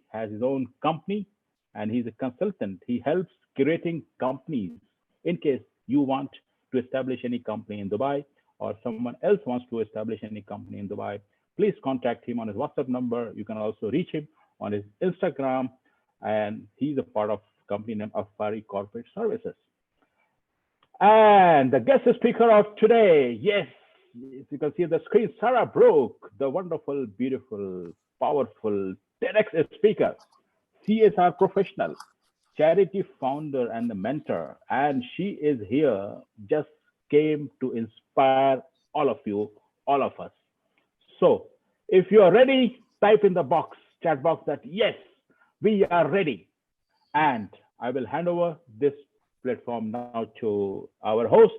has his own company and he's a consultant. He helps curating companies. In case you want to establish any company in Dubai or someone else wants to establish any company in Dubai, please contact him on his WhatsApp number. You can also reach him on his Instagram, and he's a part of company named Afari Corporate Services. And the guest speaker of today, yes, you can see the screen, Sarah Brook, the wonderful, beautiful, powerful TEDx speaker, CSR professional, charity founder, and the mentor. And she is here, just came to inspire all of you, all of us. So if you are ready, type in the box, chat box that yes, we are ready. And I will hand over this platform now to our host,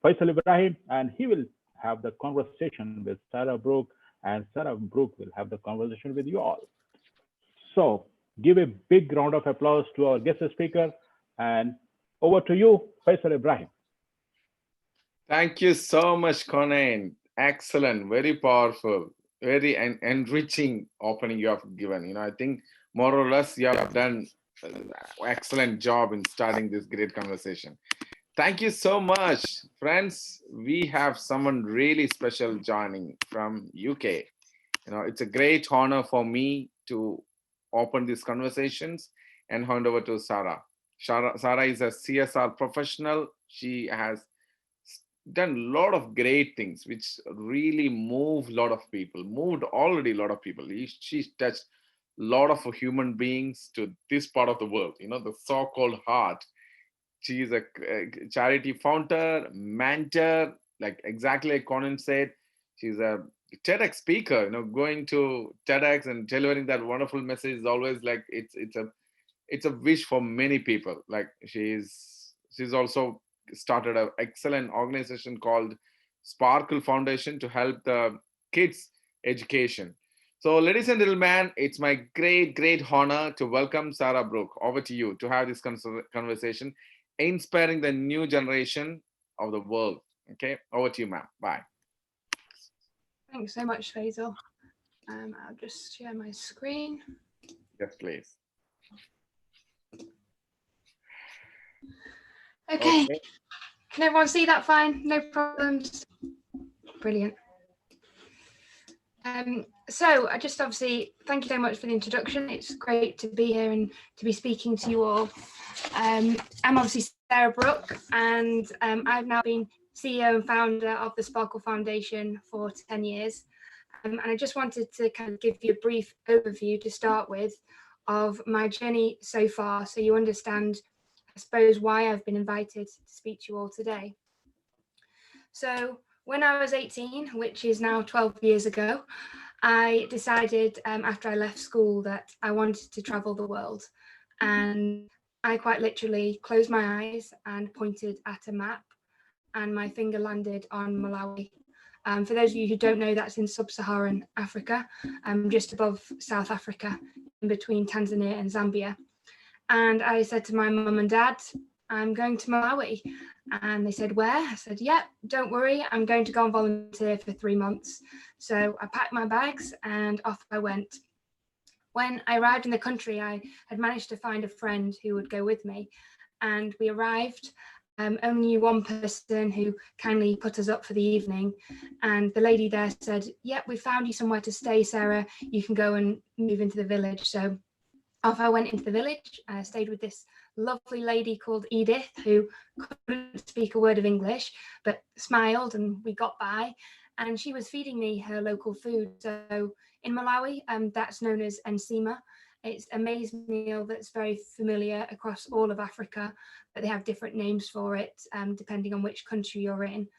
Faisal Ibrahim, and he will have the conversation with Sarah Brook, and Sarah Brook will have the conversation with you all. So give a big round of applause to our guest speaker, and over to you, Faisal Ibrahim. Thank you so much, Conan. Excellent, very powerful, very enriching opening you have given. I think more or less you have done an excellent job in starting this great conversation. Thank you so much, friends. We have someone really special joining from UK. It's a great honor for me to open these conversations and hand over to Sarah. Sarah is a CSR professional. She has done a lot of great things which really moved a lot of people, moved already a lot of people. She's touched a lot of human beings to this part of the world, the so-called heart. She is a charity founder, mentor, like exactly like Conan said. She's a TEDx speaker, going to TEDx and delivering that wonderful message is always like it's a wish for many people. Like she's also started an excellent organization called Sparkle Foundation to help the kids education. So ladies and gentlemen, it's my great honor to welcome Sarah Brook. Over to you to have this conversation, inspiring the new generation of the world. Okay, over to you, ma'am. Bye. Thanks so much, Faisal. I'll just share my screen. Yes, please. Okay. Can everyone see that fine? No problems. Brilliant. So I just obviously thank you so much for the introduction. It's great to be here and to be speaking to you all. I'm obviously Sarah Brook, and I've now been CEO and founder of the Sparkle Foundation for 10 years. And I just wanted to kind of give you a brief overview to start with of my journey so far, so you understand, I suppose, why I've been invited to speak to you all today. So when I was 18, which is now 12 years ago, I decided after I left school that I wanted to travel the world. And I quite literally closed my eyes and pointed at a map, and my finger landed on Malawi. For those of you who don't know, that's in sub-Saharan Africa, just above South Africa, in between Tanzania and Zambia. And I said to my mum and dad, I'm going to Malawi. And they said, where? I said, yeah, don't worry, I'm going to go and volunteer for 3 months. So I packed my bags and off I went. When I arrived in the country, I had managed to find a friend who would go with me. And we arrived, only one person who kindly put us up for the evening. And the lady there said, yeah, we found you somewhere to stay, Sarah. You can go and move into the village. So off I went into the village. I stayed with this lovely lady called Edith, who couldn't speak a word of English, but smiled, and we got by. And she was feeding me her local food. So in Malawi, that's known as ensima. It's a maize meal that's very familiar across all of Africa, but they have different names for it depending on which country you're in.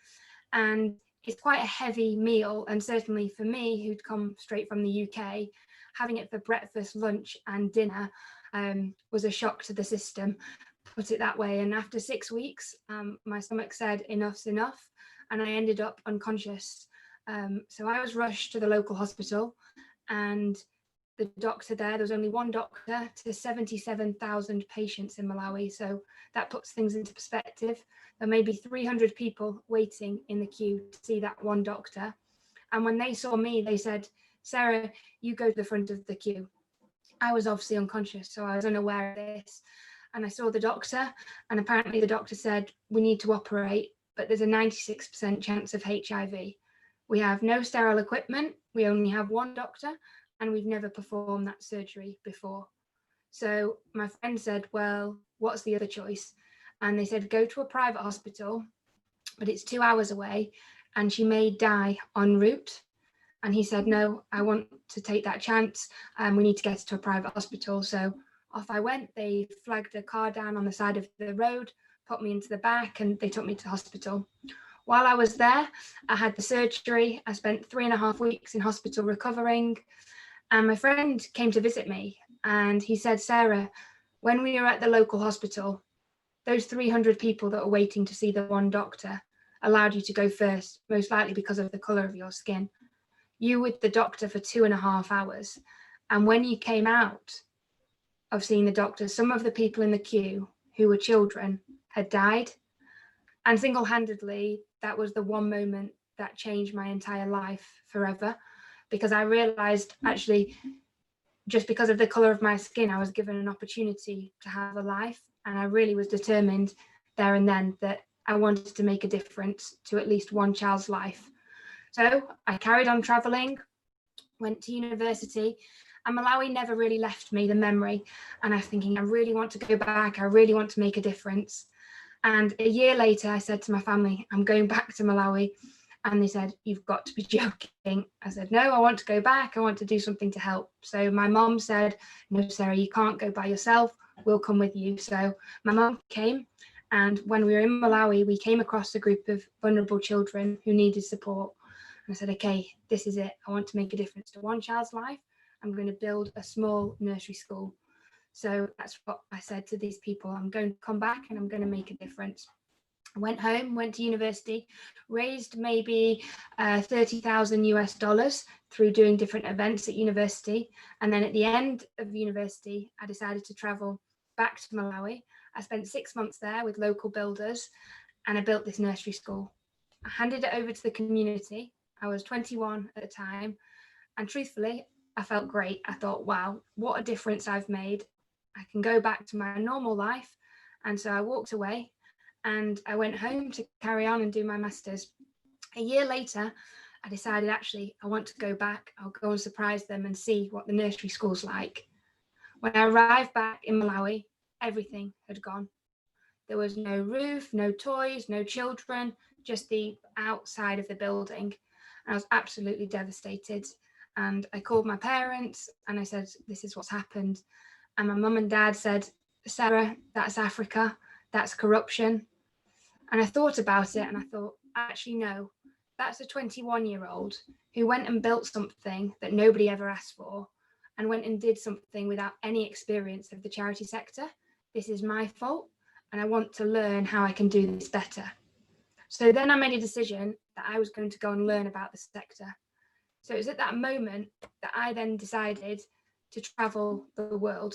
And it's quite a heavy meal. And certainly for me, who'd come straight from the UK, having it for breakfast, lunch and dinner was a shock to the system, put it that way. And after 6 weeks, my stomach said enough's enough, and I ended up unconscious. So I was rushed to the local hospital, and the doctor there was only one doctor to 77,000 patients in Malawi. So that puts things into perspective. There may be 300 people waiting in the queue to see that one doctor. And when they saw me, they said, Sarah, you go to the front of the queue. I was obviously unconscious, so I was unaware of this. And I saw the doctor, and apparently the doctor said, we need to operate, but there's a 96% chance of HIV. We have no sterile equipment, we only have one doctor, and we've never performed that surgery before. So my friend said, well, what's the other choice? And they said, go to a private hospital, but it's 2 hours away, and she may die en route. And he said, no, I want to take that chance, and we need to get her to a private hospital. So off I went. They flagged a car down on the side of the road, put me into the back, and they took me to the hospital. While I was there, I had the surgery. I spent 3.5 weeks in hospital recovering. And my friend came to visit me, and he said, Sarah, when we were at the local hospital, those 300 people that were waiting to see the one doctor allowed you to go first, most likely because of the colour of your skin. You with the doctor for 2.5 hours. And when you came out of seeing the doctor, some of the people in the queue who were children had died. And single-handedly, that was the one moment that changed my entire life forever, because I realized actually, just because of the color of my skin, I was given an opportunity to have a life. And I really was determined there and then that I wanted to make a difference to at least one child's life. So I carried on traveling, went to university, and Malawi never really left me the memory. And I was thinking, I really want to go back. I really want to make a difference. And a year later, I said to my family, I'm going back to Malawi. And they said, you've got to be joking. I said, no, I want to go back. I want to do something to help. So my mom said, no, Sarah, you can't go by yourself. We'll come with you. So my mom came. And when we were in Malawi, we came across a group of vulnerable children who needed support. And I said, okay, this is it. I want to make a difference to one child's life. I'm going to build a small nursery school. So that's what I said to these people. I'm going to come back and I'm going to make a difference. I went home, went to university, raised maybe $30,000 through doing different events at university. And then at the end of university, I decided to travel back to Malawi. I spent 6 months there with local builders, and I built this nursery school. I handed it over to the community. I was 21 at the time. And truthfully, I felt great. I thought, wow, what a difference I've made. I can go back to my normal life. And so I walked away and I went home to carry on and do my master's. A year later, I decided, actually, I want to go back. I'll go and surprise them and see what the nursery school's like. When I arrived back in Malawi, everything had gone. There was no roof, no toys, no children, just the outside of the building. And I was absolutely devastated. And I called my parents and I said, this is what's happened. And my mum and dad said, Sarah, that's Africa, that's corruption. And I thought about it and I thought, actually, no, that's a 21-year-old who went and built something that nobody ever asked for and went and did something without any experience of the charity sector. This is my fault and I want to learn how I can do this better. So then I made a decision that I was going to go and learn about the sector. So it was at that moment that I then decided to travel the world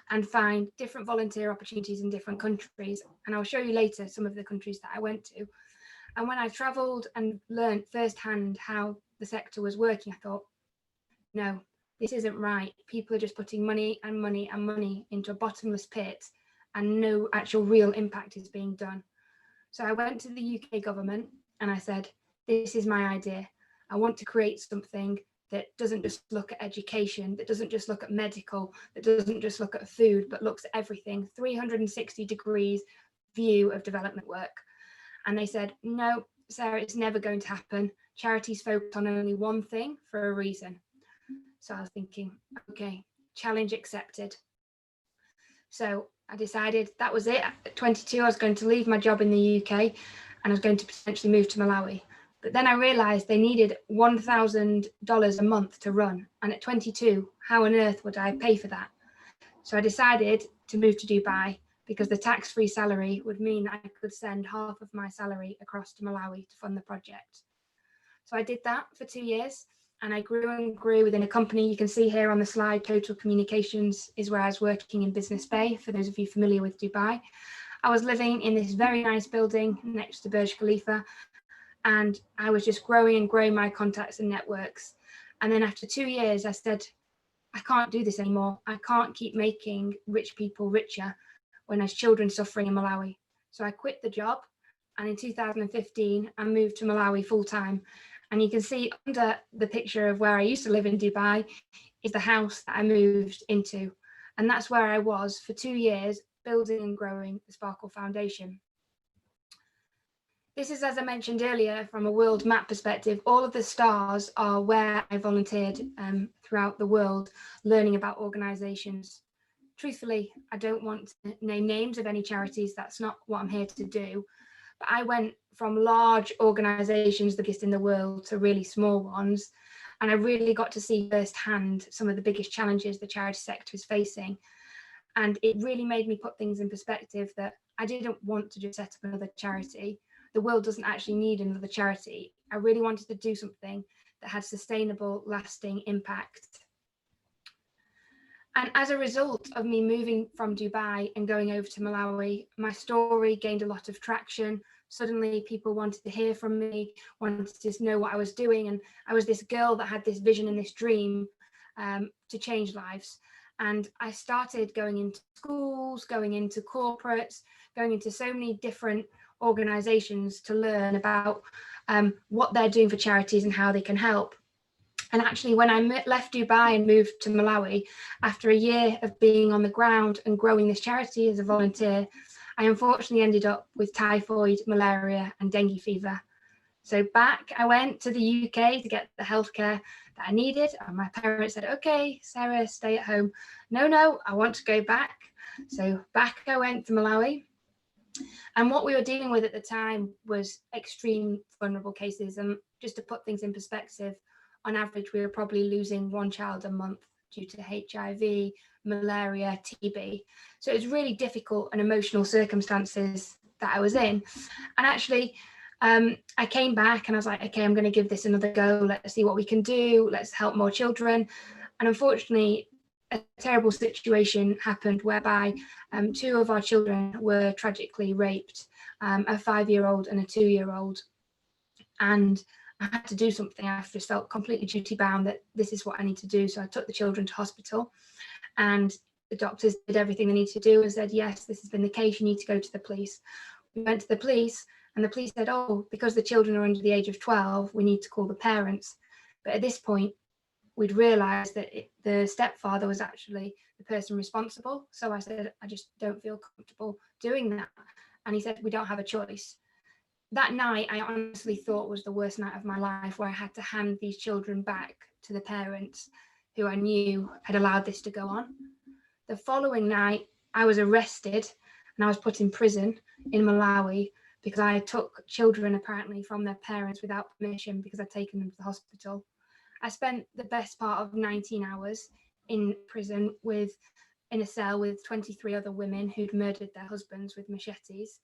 and find different volunteer opportunities in different countries. And I'll show you later some of the countries that I went to. And when I traveled and learned firsthand how the sector was working, I thought, no, this isn't right. People are just putting money and money and money into a bottomless pit and no actual real impact is being done. So I went to the UK government and I said, this is my idea. I want to create something that doesn't just look at education, that doesn't just look at medical, that doesn't just look at food, but looks at everything, 360 degrees view of development work. And they said, no, Sarah, it's never going to happen. Charities focus on only one thing for a reason. So I was thinking, okay, challenge accepted. So I decided that was it. At 22, I was going to leave my job in the UK and I was going to potentially move to Malawi. But then I realized they needed $1,000 a month to run. And at 22, how on earth would I pay for that? So I decided to move to Dubai because the tax-free salary would mean I could send half of my salary across to Malawi to fund the project. So I did that for 2 years and I grew and grew within a company. You can see here on the slide, Total Communications is where I was working in Business Bay, for those of you familiar with Dubai. I was living in this very nice building next to Burj Khalifa. And I was just growing and growing my contacts and networks. And then after 2 years, I said, I can't do this anymore. I can't keep making rich people richer when there's children suffering in Malawi. So I quit the job, and in 2015, I moved to Malawi full time. And you can see under the picture of where I used to live in Dubai is the house that I moved into. And that's where I was for 2 years, building and growing the Sparkle Foundation. This is, as I mentioned earlier, from a world map perspective, all of the stars are where I volunteered throughout the world, learning about organizations. Truthfully, I don't want to name names of any charities. That's not what I'm here to do. But I went from large organizations, the biggest in the world, to really small ones. And I really got to see firsthand some of the biggest challenges the charity sector is facing. And it really made me put things in perspective that I didn't want to just set up another charity. The world doesn't actually need another charity. I really wanted to do something that had sustainable, lasting impact. And as a result of me moving from Dubai and going over to Malawi, my story gained a lot of traction. Suddenly people wanted to hear from me, wanted to know what I was doing. And I was this girl that had this vision and this dream to change lives. And I started going into schools, going into corporates, going into so many different organizations to learn about what they're doing for charities and how they can help. And actually, when I left Dubai and moved to Malawi, after a year of being on the ground and growing this charity as a volunteer, I unfortunately ended up with typhoid, malaria, and dengue fever. So back I went to the UK to get the healthcare that I needed. And my parents said, okay, Sarah, stay at home. No, I want to go back. So back I went to Malawi. And what we were dealing with at the time was extreme vulnerable cases. And just to put things in perspective, on average, we were probably losing 1 child a month due to HIV, malaria, TB. So it was really difficult and emotional circumstances that I was in. And actually, I came back and I was like, okay, I'm going to give this another go. Let's see what we can do. Let's help more children. And unfortunately, a terrible situation happened whereby 2 of our children were tragically raped, a 5-year-old and a 2-year-old. And I had to do something. I just felt completely duty bound that this is what I need to do. So I took the children to hospital, and the doctors did everything they needed to do and said, yes, this has been the case. You need to go to the police. We went to the police, and the police said, oh, because the children are under the age of 12, we need to call the parents. But at this point, we'd realised that the stepfather was actually the person responsible. So I said, I just don't feel comfortable doing that. And he said, we don't have a choice. That night, I honestly thought was the worst night of my life, where I had to hand these children back to the parents who I knew had allowed this to go on. The following night, I was arrested and I was put in prison in Malawi because I took children apparently from their parents without permission because I'd taken them to the hospital. I spent the best part of 19 hours in prison in a cell with 23 other women who'd murdered their husbands with machetes.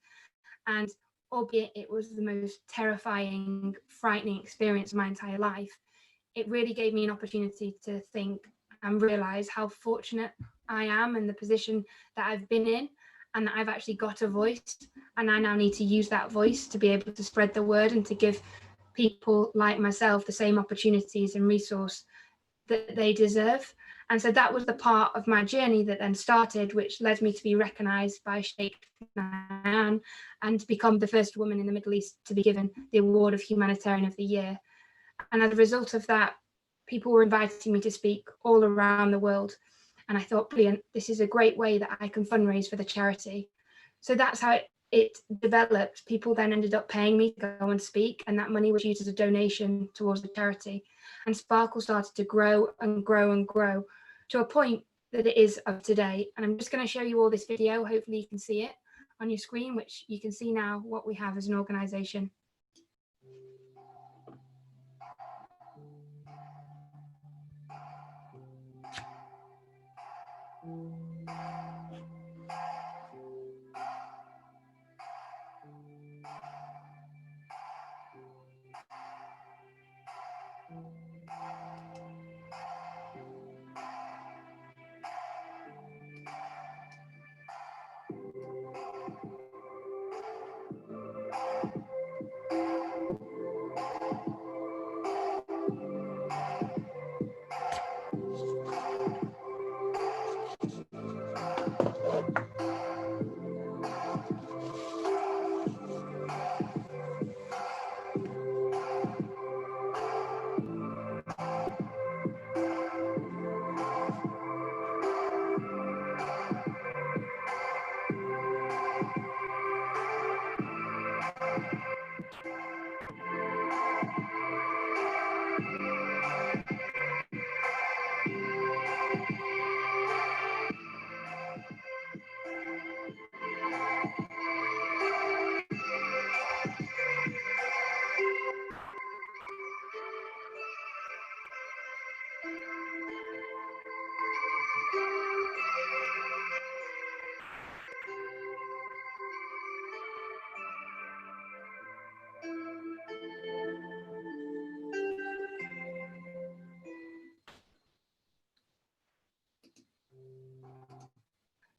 And albeit it was the most terrifying, frightening experience of my entire life, it really gave me an opportunity to think and realize how fortunate I am in the position that I've been in, and that I've actually got a voice, and I now need to use that voice to be able to spread the word and to give people like myself the same opportunities and resource that they deserve. And so that was the part of my journey that then started, which led me to be recognized by Sheikh Nahyan and to become the first woman in the Middle East to be given the award of Humanitarian of the Year. And as a result of that, people were inviting me to speak all around the world. And I thought, brilliant, this is a great way that I can fundraise for the charity. So that's how it developed. People then ended up paying me to go and speak, and that money was used as a donation towards the charity. And Sparkle started to grow and grow and grow to a point that it is of today. And I'm just going to show you all this video. Hopefully you can see it on your screen, which you can see now what we have as an organization.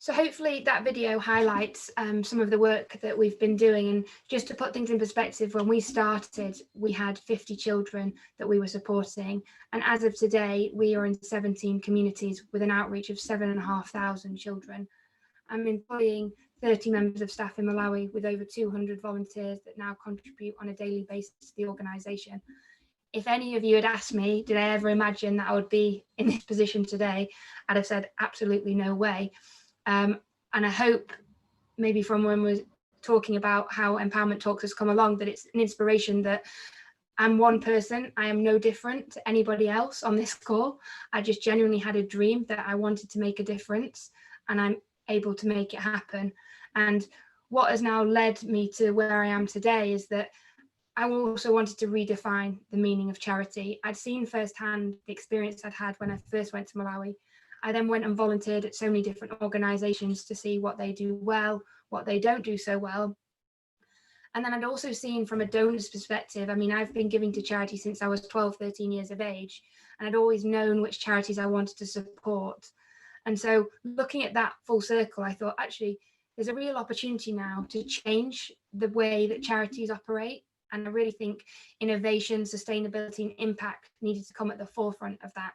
So hopefully that video highlights some of the work that we've been doing. And just to put things in perspective, when we started, we had 50 children that we were supporting. And as of today, we are in 17 communities with an outreach of 7,500 children. I'm employing 30 members of staff in Malawi with over 200 volunteers that now contribute on a daily basis to the organisation. If any of you had asked me, did I ever imagine that I would be in this position today, I'd have said absolutely no way. And I hope maybe from when we're talking about how Empowerment Talks has come along, that it's an inspiration that I'm one person. I am no different to anybody else on this call. I just genuinely had a dream that I wanted to make a difference, and I'm able to make it happen. And what has now led me to where I am today is that I also wanted to redefine the meaning of charity. I'd seen firsthand the experience I'd had when I first went to Malawi. I then went and volunteered at so many different organisations to see what they do well, what they don't do so well. And then I'd also seen from a donor's perspective, I mean, I've been giving to charity since I was 12, 13 years of age, and I'd always known which charities I wanted to support. And so looking at that full circle, I thought, actually, there's a real opportunity now to change the way that charities operate. And I really think innovation, sustainability, and impact needed to come at the forefront of that.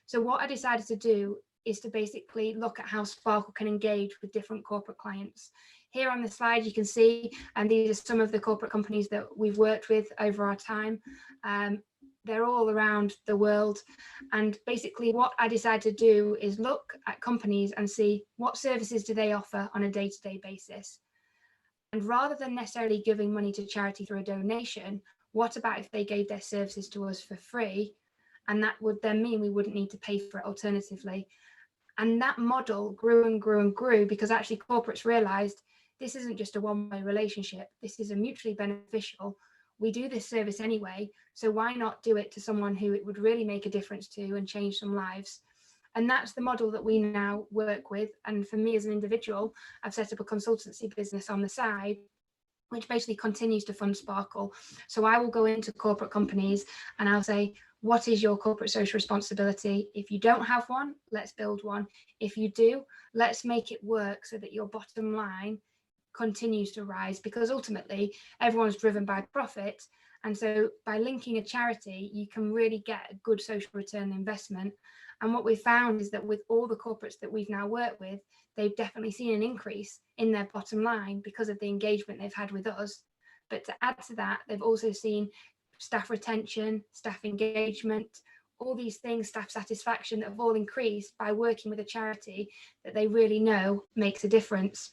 So what I decided to do is to basically look at how Sparkle can engage with different corporate clients. Here on the slide, you can see, and these are some of the corporate companies that we've worked with over our time. They're all around the world. And basically what I decided to do is look at companies and see what services do they offer on a day-to-day basis. And rather than necessarily giving money to charity through a donation, what about if they gave their services to us for free? And that would then mean we wouldn't need to pay for it alternatively. And that model grew and grew and grew because actually corporates realized this isn't just a one-way relationship. This is a mutually beneficial. We do this service anyway, so why not do it to someone who it would really make a difference to and change some lives? And that's the model that we now work with. And for me as an individual, I've set up a consultancy business on the side, which basically continues to fund Sparkle. So I will go into corporate companies and I'll say, what is your corporate social responsibility? If you don't have one, let's build one. If you do, let's make it work so that your bottom line continues to rise, because ultimately everyone's driven by profit. And so by linking a charity, you can really get a good social return investment. And what we found is that with all the corporates that we've now worked with, they've definitely seen an increase in their bottom line because of the engagement they've had with us. But to add to that, they've also seen staff retention, staff engagement, all these things, staff satisfaction, that have all increased by working with a charity that they really know makes a difference.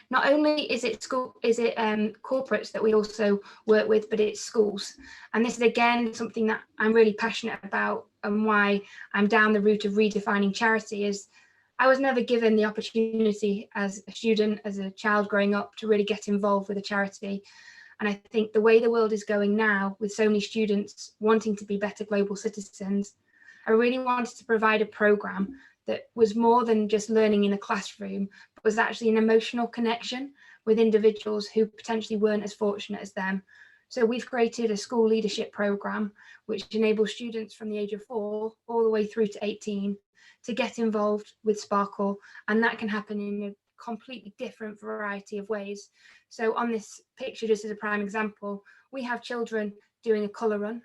Not only is it corporates that we also work with, but it's schools. And this is again something that I'm really passionate about, and why I'm down the route of redefining charity is I was never given the opportunity as a student, as a child growing up, to really get involved with a charity. And I think the way the world is going now, with so many students wanting to be better global citizens, I really wanted to provide a program that was more than just learning in a classroom, but was actually an emotional connection with individuals who potentially weren't as fortunate as them. So we've created a school leadership program, which enables students from the age of 4 all the way through to 18 to get involved with Sparkle. And that can happen in a completely different variety of ways. So on this picture, just as a prime example, we have children doing a colour run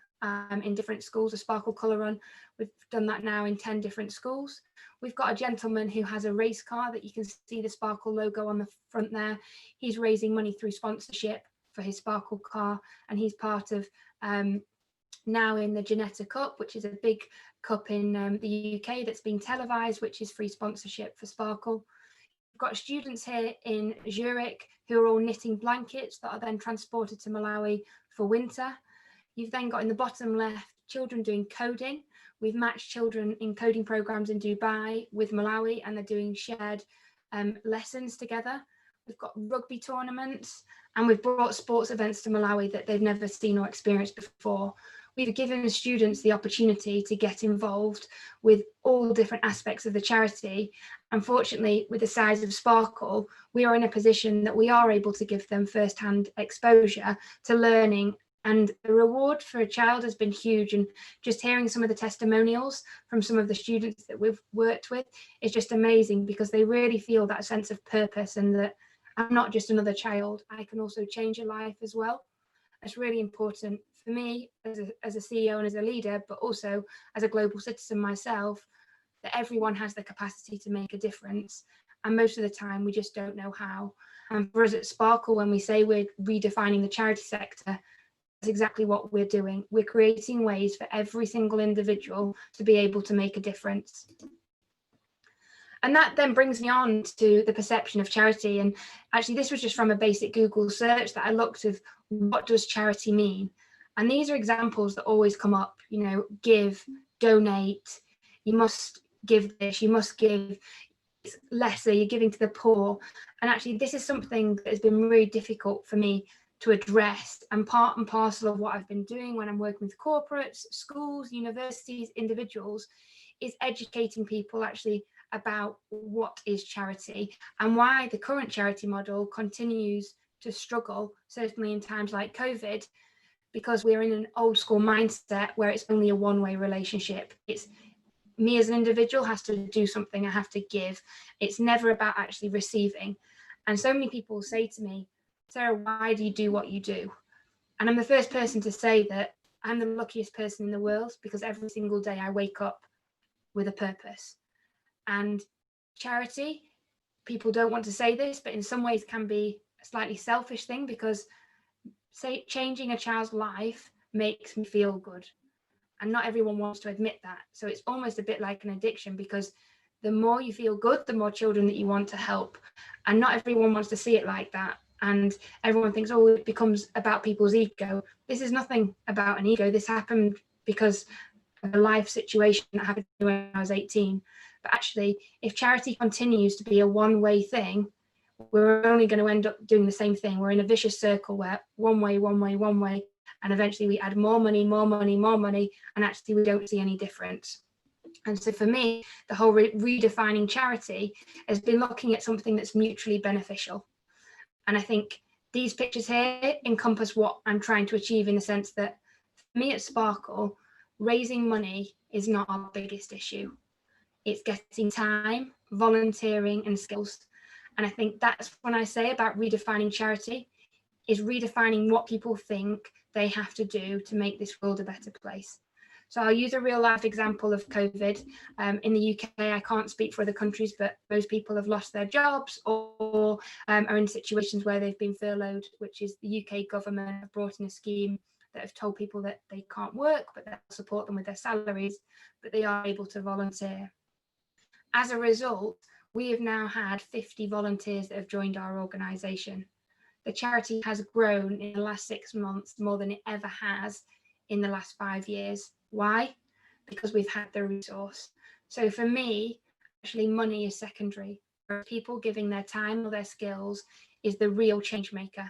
in different schools, a Sparkle colour run. We've done that now in 10 different schools. We've got a gentleman who has a race car that you can see the Sparkle logo on the front there. He's raising money through sponsorship for his Sparkle car, and he's part of now in the Janetta Cup, which is a big cup in the UK that's been televised, which is free sponsorship for Sparkle. We've got students here in Zurich who are all knitting blankets that are then transported to Malawi for winter. You've then got in the bottom left children doing coding. We've matched children in coding programs in Dubai with Malawi, and they're doing shared lessons together. We've got rugby tournaments, and we've brought sports events to Malawi that they've never seen or experienced before. We've given students the opportunity to get involved with all different aspects of the charity. Unfortunately, with the size of Sparkle, we are in a position that we are able to give them first-hand exposure to learning And the reward for a child has been huge. And just hearing some of the testimonials from some of the students that we've worked with is just amazing, because they really feel that sense of purpose, and that I'm not just another child, I can also change a life as well. It's really important for me as a CEO and as a leader, but also as a global citizen myself, that everyone has the capacity to make a difference. And most of the time we just don't know how. And for us at Sparkle, when we say we're redefining the charity sector, that's exactly what we're doing. We're creating ways for every single individual to be able to make a difference. And that then brings me on to the perception of charity. And actually, this was just from a basic Google search that I looked at, what does charity mean? And these are examples that always come up, you know, give, donate, you must give this, you must give lesser, you're giving to the poor. And actually, this is something that has been really difficult for me to address, and part and parcel of what I've been doing when I'm working with corporates, schools, universities, individuals, is educating people actually about what is charity and why the current charity model continues to struggle, certainly in times like COVID, because we're in an old school mindset where it's only a one-way relationship. It's me as an individual has to do something, I have to give. It's never about actually receiving. And so many people say to me, Sarah, why do you do what you do? And I'm the first person to say that I'm the luckiest person in the world, because every single day I wake up with a purpose. And charity, people don't want to say this, but in some ways can be a slightly selfish thing, because changing a child's life makes me feel good. And not everyone wants to admit that. So it's almost a bit like an addiction, because the more you feel good, the more children that you want to help. And not everyone wants to see it like that. And everyone thinks, oh, it becomes about people's ego. This is nothing about an ego. This happened because of a life situation that happened when I was 18. But actually, if charity continues to be a one-way thing, we're only going to end up doing the same thing. We're in a vicious circle where one way, and eventually we add more money, and actually we don't see any difference. And so for me, the whole redefining charity has been looking at something that's mutually beneficial. And I think these pictures here encompass what I'm trying to achieve, in the sense that for me at Sparkle, raising money is not our biggest issue. It's getting time, volunteering, and skills. And I think that's when I say about redefining charity, is redefining what people think they have to do to make this world a better place. So I'll use a real life example of COVID. In the UK, I can't speak for other countries, but most people have lost their jobs or are in situations where they've been furloughed, which is the UK government have brought in a scheme that have told people that they can't work, but they'll support them with their salaries, but they are able to volunteer. As a result, we have now had 50 volunteers that have joined our organisation. The charity has grown in the last 6 months more than it ever has in the last 5 years. Why? Because we've had the resource. So for me, actually money is secondary. People giving their time or their skills is the real change maker.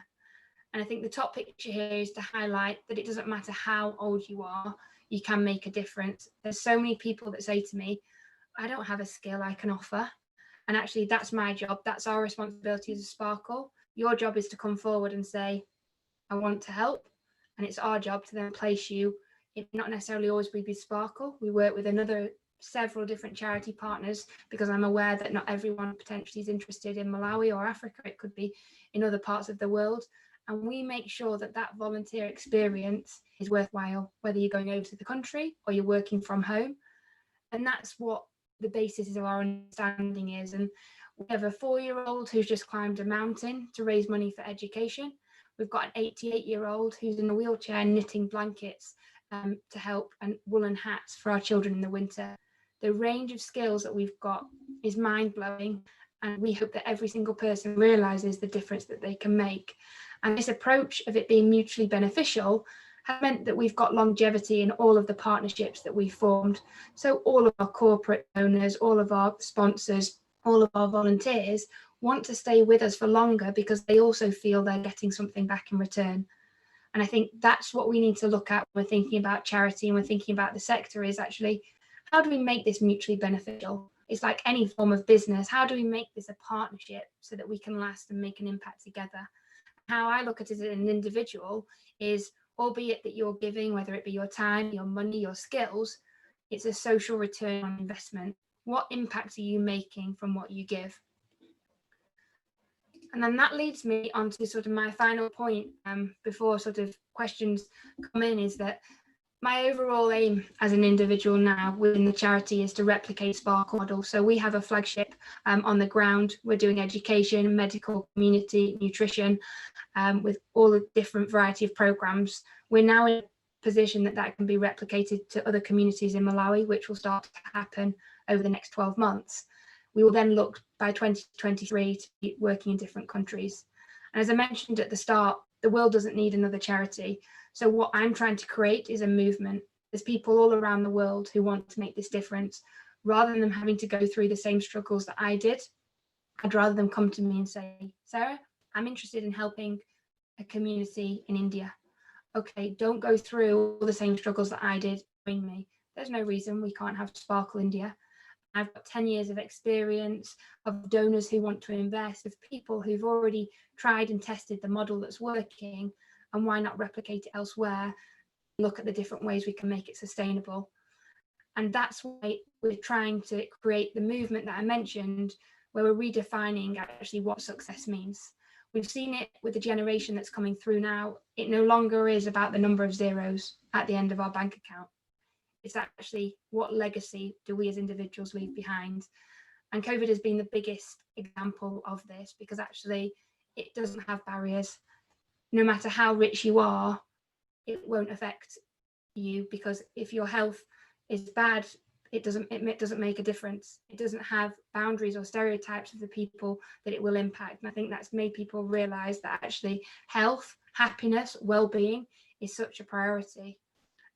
And I think the top picture here is to highlight that it doesn't matter how old you are, you can make a difference. There's so many people that say to me, I don't have a skill I can offer. And actually that's my job. That's our responsibility as a Sparkle. Your job is to come forward and say, I want to help. And it's our job to then place you. It may not necessarily always be Sparkle. We work with several different charity partners, because I'm aware that not everyone potentially is interested in Malawi or Africa. It could be in other parts of the world. And we make sure that that volunteer experience is worthwhile, whether you're going over to the country or you're working from home. And that's what the basis of our understanding is. And we have a 4-year-old who's just climbed a mountain to raise money for education. We've got an 88-year-old who's in a wheelchair knitting blankets to help, and woolen hats for our children in the winter. The range of skills that we've got is mind-blowing, and we hope that every single person realises the difference that they can make. And this approach of it being mutually beneficial has meant that we've got longevity in all of the partnerships that we've formed. So all of our corporate owners, all of our sponsors, all of our volunteers want to stay with us for longer, because they also feel they're getting something back in return. And I think that's what we need to look at when we're thinking about charity and we're thinking about the sector, is actually, how do we make this mutually beneficial? It's like any form of business. How do we make this a partnership so that we can last and make an impact together? How I look at it as an individual is, albeit that you're giving, whether it be your time, your money, your skills, it's a social return on investment. What impact are you making from what you give? And then that leads me on to sort of my final point before sort of questions come in, is that my overall aim as an individual now within the charity is to replicate Sparkle model. So we have a flagship on the ground. We're doing education, medical, community, nutrition, with all the different variety of programs. We're now in a position that that can be replicated to other communities in Malawi, which will start to happen over the next 12 months. We will then look by 2023 to be working in different countries. And as I mentioned at the start, the world doesn't need another charity. So what I'm trying to create is a movement. There's people all around the world who want to make this difference. Rather than them having to go through the same struggles that I did, I'd rather them come to me and say, Sarah, I'm interested in helping a community in India. Okay, don't go through all the same struggles that I did. Join me. There's no reason we can't have Sparkle India. I've got 10 years of experience of donors who want to invest, of people who've already tried and tested the model that's working, and why not replicate it elsewhere? Look at the different ways we can make it sustainable. And that's why we're trying to create the movement that I mentioned, where we're redefining actually what success means. We've seen it with the generation that's coming through now. It no longer is about the number of zeros at the end of our bank account. It's actually what legacy do we as individuals leave behind? And COVID has been the biggest example of this, because actually it doesn't have barriers. No matter how rich you are, it won't affect you, because if your health is bad, it doesn't make a difference. It doesn't have boundaries or stereotypes of the people that it will impact. And I think that's made people realize that actually health, happiness, well-being is such a priority.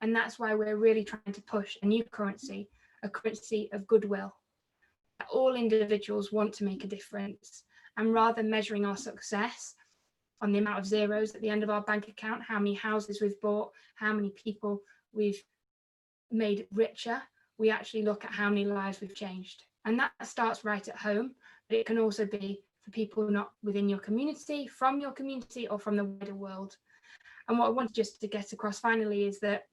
And that's why we're really trying to push a new currency, a currency of goodwill. All individuals want to make a difference. And rather than measuring our success on the amount of zeros at the end of our bank account, how many houses we've bought, how many people we've made richer, we actually look at how many lives we've changed. And that starts right at home, but it can also be for people not within your community, from your community, or from the wider world. And what I want just to get across finally is that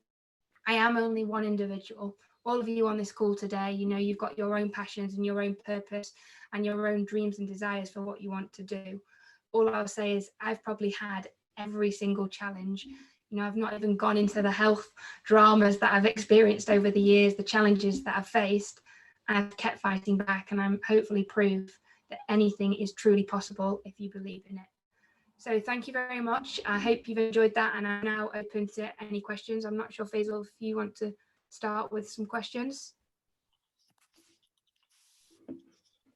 I am only one individual. All of you on this call today, you know, you've got your own passions and your own purpose and your own dreams and desires for what you want to do. All I'll say is I've probably had every single challenge. You know, I've not even gone into the health dramas that I've experienced over the years, the challenges that I've faced, and I've kept fighting back, and I'm hopefully prove that anything is truly possible if you believe in it. So thank you very much. I hope you've enjoyed that, and I'm now open to any questions. I'm not sure, Faisal, if you want to start with some questions.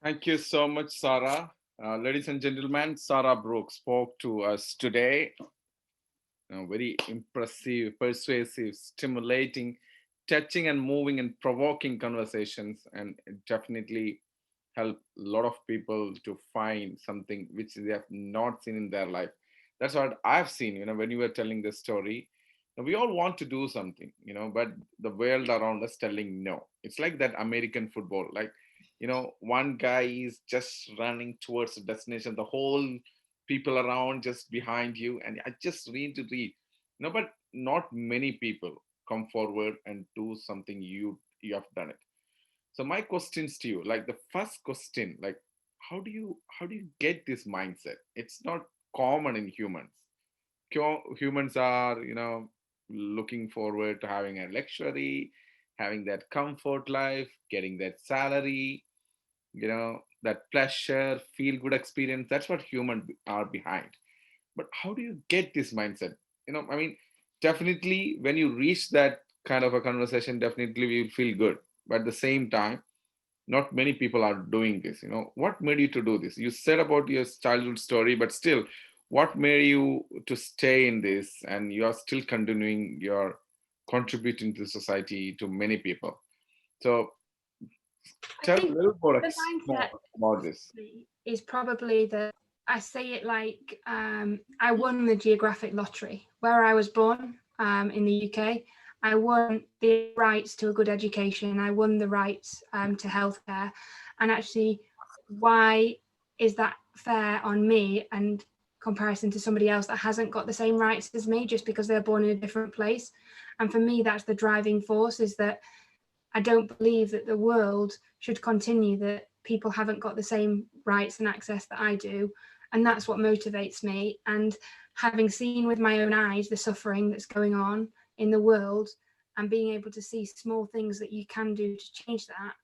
Thank you so much, Sarah. Ladies and gentlemen, Sarah Brook spoke to us today. Very impressive, persuasive, stimulating, touching and moving and provoking conversations, and definitely help a lot of people to find something which they have not seen in their life. That's what I've seen, you know, when you were telling the story. We all want to do something, you know, but the world around us telling no. It's like that American football, like, you know, one guy is just running towards the destination, the whole people around just behind you, and I just need to read, you know, but not many people come forward and do something you have done it. So my questions to you, like the first question, like how do you get this mindset? It's not common in humans. Humans are, you know, looking forward to having a luxury, having that comfort life, getting that salary, you know, that pleasure, feel good experience. That's what humans are behind. But how do you get this mindset? You know, I mean, definitely when you reach that kind of a conversation, definitely we will feel good. But at the same time, not many people are doing this. You know, what made you to do this? You said about your childhood story, but still, what made you to stay in this, and you are still continuing your contributing to society, to many people? So tell a little more about this. Is probably that I say it like I won the geographic lottery where I was born in the UK. I won the rights to a good education. I won the rights to healthcare. And actually, why is that fair on me? And comparison to somebody else that hasn't got the same rights as me just because they're born in a different place. And for me, that's the driving force, is that I don't believe that the world should continue that people haven't got the same rights and access that I do. And that's what motivates me. And having seen with my own eyes the suffering that's going on in the world, and being able to see small things that you can do to change that,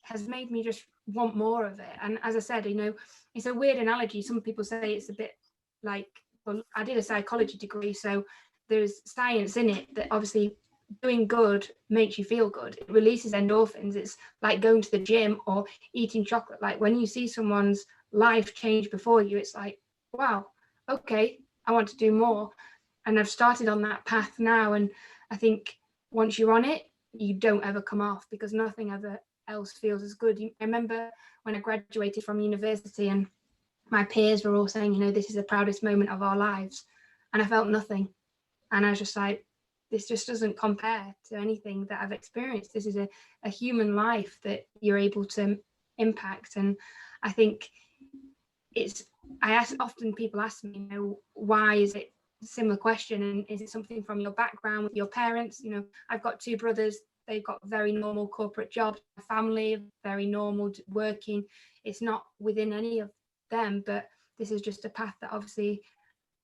has made me just want more of it. And as I said, you know, it's a weird analogy. Some people say it's a bit like, well, I did a psychology degree, so there's science in it that obviously doing good makes you feel good. It releases endorphins. It's like going to the gym or eating chocolate. Like when you see someone's life change before you, it's like, wow, okay, I want to do more. And I've started on that path now. And I think once you're on it, you don't ever come off, because nothing ever else feels as good. I remember when I graduated from university and my peers were all saying, you know, this is the proudest moment of our lives. And I felt nothing. And I was just like, this just doesn't compare to anything that I've experienced. This is a human life that you're able to impact. And I think often people ask me, you know, why is it a similar question? And is it something from your background with your parents? You know, I've got two brothers. They've got very normal corporate jobs, family, very normal working. It's not within any of them, but this is just a path that obviously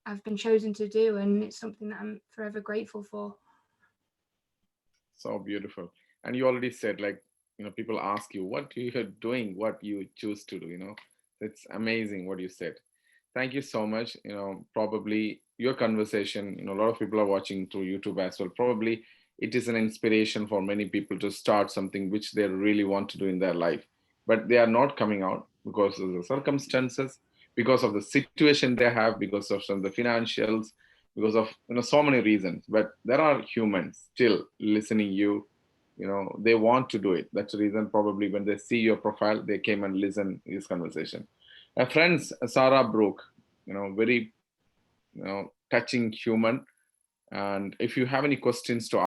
I've been chosen to do, and it's something that I'm forever grateful for. So beautiful. And you already said, like, you know, people ask you what you're doing, what you choose to do, you know. It's amazing what you said. Thank you so much. You know, probably your conversation, you know, a lot of people are watching through YouTube as well. Probably it is an inspiration for many people to start something which they really want to do in their life, but they are not coming out because of the circumstances, because of the situation they have, because of some of the financials, because of, you know, so many reasons. But there are humans still listening you, you know, they want to do it. That's the reason probably when they see your profile, they came and listen to this conversation. Friends, Sarah Brook, you know, very, you know, touching human. And if you have any questions to